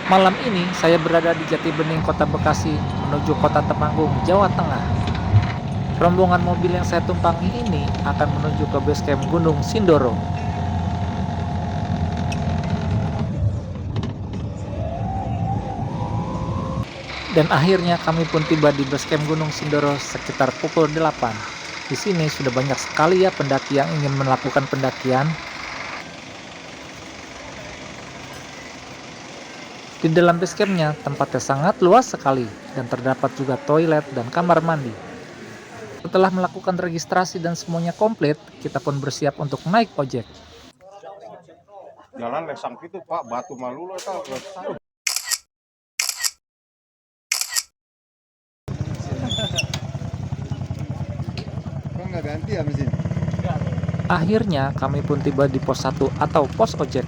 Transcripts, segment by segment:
Malam ini saya berada di Jatibening, Kota Bekasi, menuju Kota Temanggung, Jawa Tengah. Rombongan mobil yang saya tumpangi ini akan menuju ke base camp Gunung Sindoro. Dan akhirnya kami pun tiba di base camp Gunung Sindoro sekitar pukul 8. Di sini sudah banyak sekali ya pendaki yang ingin melakukan pendakian. Di dalam base campnya tempatnya sangat luas sekali dan terdapat juga toilet dan kamar mandi. Setelah melakukan registrasi dan semuanya komplit, kita pun bersiap untuk naik ojek. Jalan lesang gitu Pak, batu malu lah tau. Kok nggak ganti ya mesin? Akhirnya kami pun tiba di pos 1 atau pos ojek.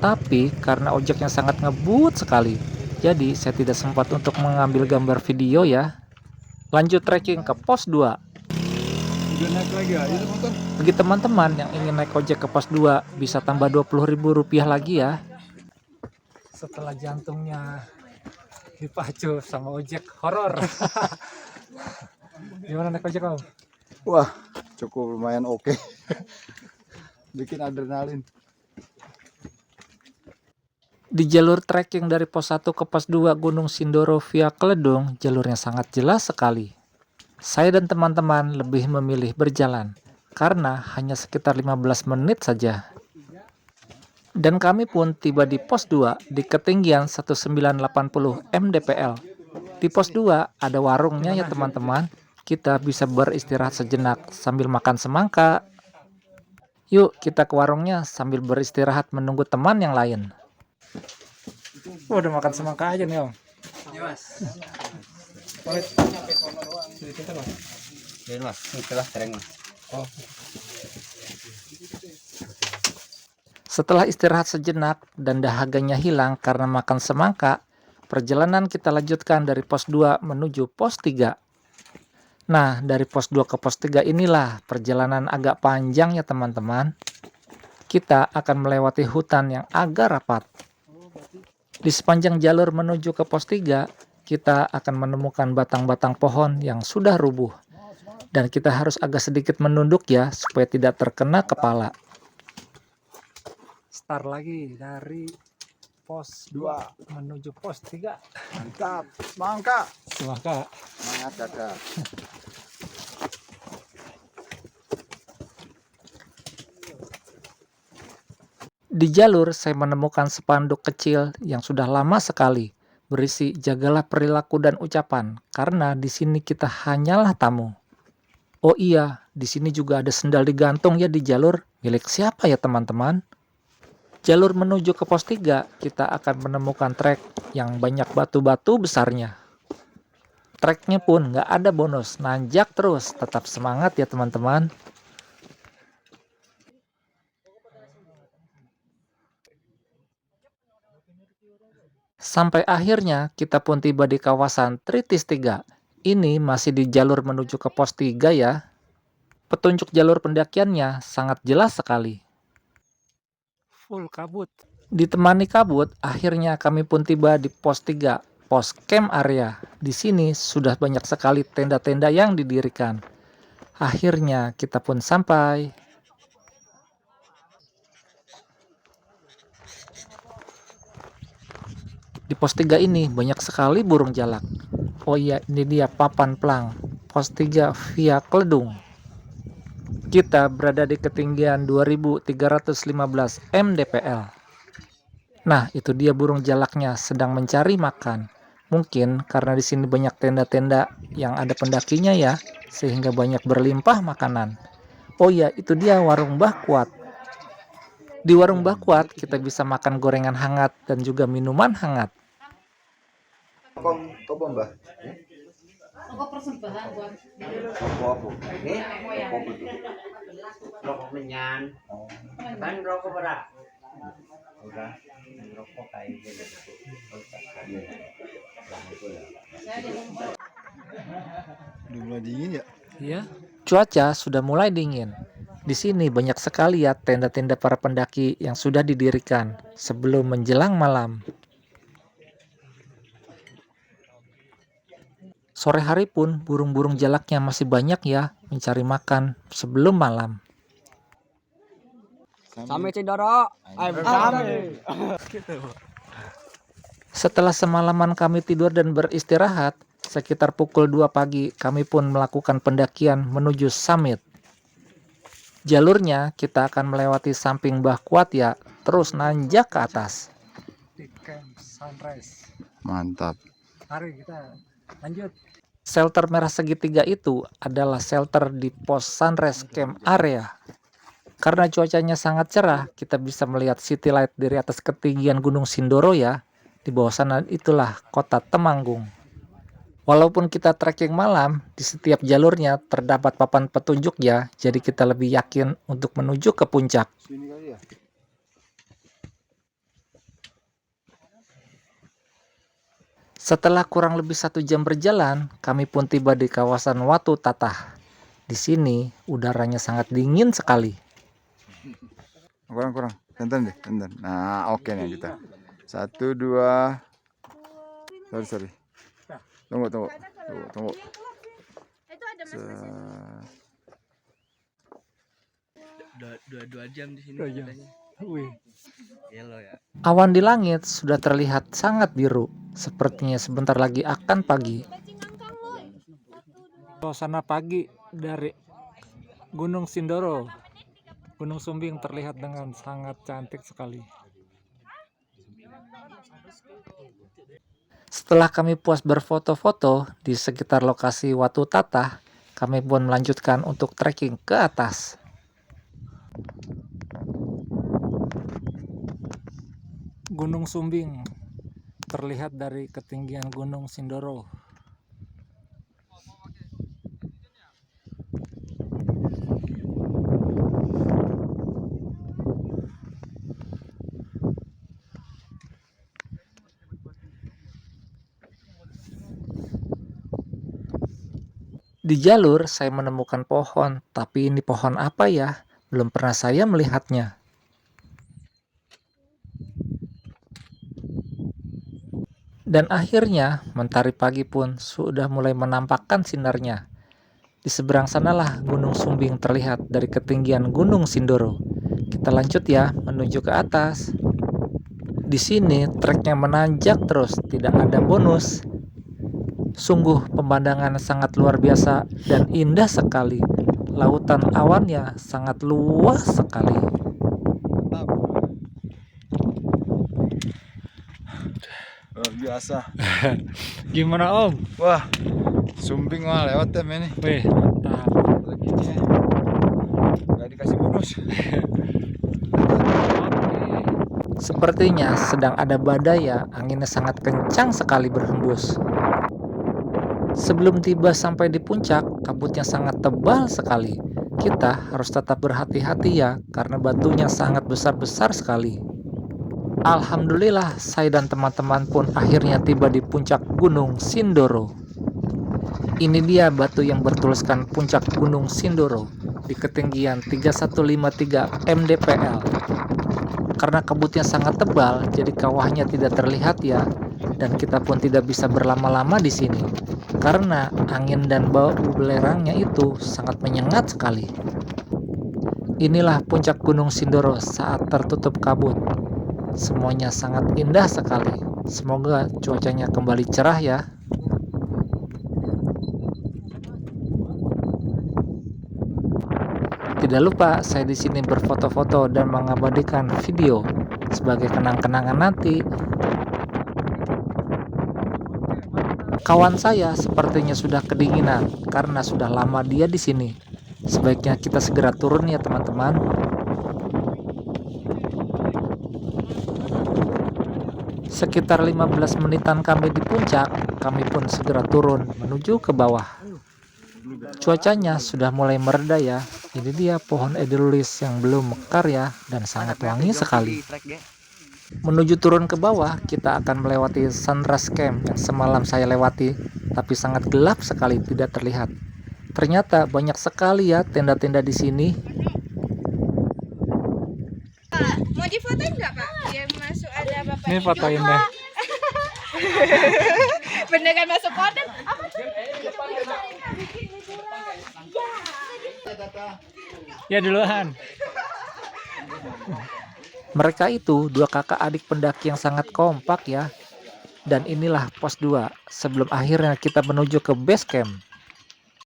Tapi karena ojeknya sangat ngebut sekali, jadi saya tidak sempat untuk mengambil gambar video ya. Lanjut trekking ke pos 2. Udah naik lagi ya itu motor? Bagi teman-teman yang ingin naik ojek ke pos 2 bisa tambah Rp20.000 lagi ya. Setelah jantungnya dipacu sama ojek horor. Gimana naik ojek Om? Wah, cukup lumayan oke. Bikin adrenalin. Di jalur trekking dari pos 1 ke pos 2 Gunung Sindoro via Kledung, jalurnya sangat jelas sekali. Saya dan teman-teman lebih memilih berjalan, karena hanya sekitar 15 menit saja. Dan kami pun tiba di pos 2 di ketinggian 1980 mdpl. Di pos 2 ada warungnya ya teman-teman. Kita bisa beristirahat sejenak sambil makan semangka. Yuk kita ke warungnya sambil beristirahat menunggu teman yang lain. Udah makan semangka aja nih Om. Ya mas. Ini mas, itulah tereng mas. Setelah istirahat sejenak dan dahaganya hilang karena makan semangka, perjalanan kita lanjutkan dari pos 2 menuju pos 3. Nah, dari pos 2 ke pos 3 inilah perjalanan agak panjang ya teman-teman. Kita akan melewati hutan yang agak rapat. Di sepanjang jalur menuju ke pos 3, kita akan menemukan batang-batang pohon yang sudah rubuh. Dan kita harus agak sedikit menunduk ya, supaya tidak terkena kepala. Start lagi dari pos 2 menuju pos 3. Mantap, semangka. Semangka. Semangat kakak. Di jalur saya menemukan spanduk kecil yang sudah lama sekali, berisi jagalah perilaku dan ucapan, karena di sini kita hanyalah tamu. Oh iya, di sini juga ada sendal digantung ya di jalur, milik siapa ya teman-teman? Jalur menuju ke pos 3, kita akan menemukan trek yang banyak batu-batu besarnya. Treknya pun nggak ada bonus, nanjak terus, tetap semangat ya teman-teman. Sampai akhirnya kita pun tiba di kawasan Tritis 3. Ini masih di jalur menuju ke pos 3 ya. Petunjuk jalur pendakiannya sangat jelas sekali. Full kabut. Ditemani kabut, akhirnya kami pun tiba di pos 3, pos camp area. Di sini sudah banyak sekali tenda-tenda yang didirikan. Akhirnya kita pun sampai. Di pos 3 ini banyak sekali burung jalak. Oh iya, ini dia papan plang. Pos 3 via Kledung. Kita berada di ketinggian 2315 mdpl. Nah, itu dia burung jalaknya sedang mencari makan. Mungkin karena di sini banyak tenda-tenda yang ada pendakinya ya, sehingga banyak berlimpah makanan. Oh iya, itu dia warung Mbah Kuat. Di warung Mbah Kuat kita bisa makan gorengan hangat dan juga minuman hangat. Apa mbak? Apa persembahan buat Apa? Ini rokok betul. Rokok menyan. Kan rokok berat. Udah rokok kayak gitu. Udah mulai dingin ya? Iya. Cuaca sudah mulai dingin. Di sini banyak sekali ya tenda-tenda para pendaki yang sudah didirikan sebelum menjelang malam. Sore hari pun burung-burung jalaknya masih banyak ya mencari makan sebelum malam. Sampai Cindoro. Setelah semalaman kami tidur dan beristirahat, sekitar pukul 2 pagi kami pun melakukan pendakian menuju summit. Jalurnya kita akan melewati samping Mbah Kuat ya, terus nanjak ke atas. Di camp sunrise. Mantap. Mari kita lanjut. Shelter merah segitiga itu adalah shelter di pos sunrise camp area. Karena cuacanya sangat cerah, kita bisa melihat city light dari atas ketinggian Gunung Sindoro ya. Di bawah sana itulah kota Temanggung. Walaupun kita trekking malam, di setiap jalurnya terdapat papan petunjuk ya, jadi kita lebih yakin untuk menuju ke puncak. Sini kali ya. Setelah kurang lebih 1 jam berjalan, kami pun tiba di kawasan Watu Tatah. Di sini udaranya sangat dingin sekali. Kurang. Tonton deh, tonton. Nah, oke nih kita. 1, 2. Sorry. Tunggu. Dua jam di sini. 2 jam. Yellow ya. Awan di langit sudah terlihat sangat biru, sepertinya sebentar lagi akan pagi. Suasana pagi dari Gunung Sindoro, Gunung Sumbing terlihat dengan sangat cantik sekali. Setelah kami puas berfoto-foto di sekitar lokasi Watu Tatah, kami pun melanjutkan untuk trekking ke atas. Gunung Sumbing terlihat dari ketinggian Gunung Sindoro. Di jalur saya menemukan pohon, tapi ini pohon apa ya? Belum pernah saya melihatnya. Dan akhirnya mentari pagi pun sudah mulai menampakkan sinarnya. Di seberang sanalah Gunung Sumbing terlihat dari ketinggian Gunung Sindoro. Kita lanjut ya menuju ke atas. Di sini treknya menanjak terus, tidak ada bonus. Sungguh pemandangan sangat luar biasa dan indah sekali. Lautan awannya sangat luas sekali. Luar biasa. Gimana Om? Wah, Sumbing mah lewat ya ini. Wih, mantap. Gak dikasih bonus. Sepertinya sedang ada badai ya, anginnya sangat kencang sekali berhembus. Sebelum tiba sampai di puncak, kabutnya sangat tebal sekali. Kita harus tetap berhati-hati ya, karena batunya sangat besar-besar sekali. Alhamdulillah, saya dan teman-teman pun akhirnya tiba di puncak Gunung Sindoro. Ini dia batu yang bertuliskan puncak Gunung Sindoro di ketinggian 3153 mdpl. Karena kabutnya sangat tebal, jadi kawahnya tidak terlihat ya, dan kita pun tidak bisa berlama-lama di sini. Karena angin dan bau belerangnya itu sangat menyengat sekali. Inilah puncak Gunung Sindoro saat tertutup kabut. Semuanya sangat indah sekali. Semoga cuacanya kembali cerah ya. Tidak lupa saya di sini berfoto-foto dan mengabadikan video sebagai kenang-kenangan nanti. Kawan saya sepertinya sudah kedinginan karena sudah lama dia di sini. Sebaiknya kita segera turun ya teman-teman. Sekitar 15 menitan kami di puncak, kami pun segera turun menuju ke bawah. Cuacanya sudah mulai mereda ya. Ini dia pohon edelweiss yang belum mekar ya dan sangat wangi sekali. Menuju turun ke bawah, kita akan melewati sunrise camp yang semalam saya lewati, tapi sangat gelap sekali, tidak terlihat. Ternyata banyak sekali ya tenda-tenda di sini. Pak, mau difotoin nggak Pak? Biar masuk ada Bapak. Ini fotoin deh. Pendekan masuk konten. Apa tuh? Bikin liburan. Ya duluan. Mereka itu dua kakak adik pendaki yang sangat kompak ya. Dan inilah pos 2 sebelum akhirnya kita menuju ke base camp.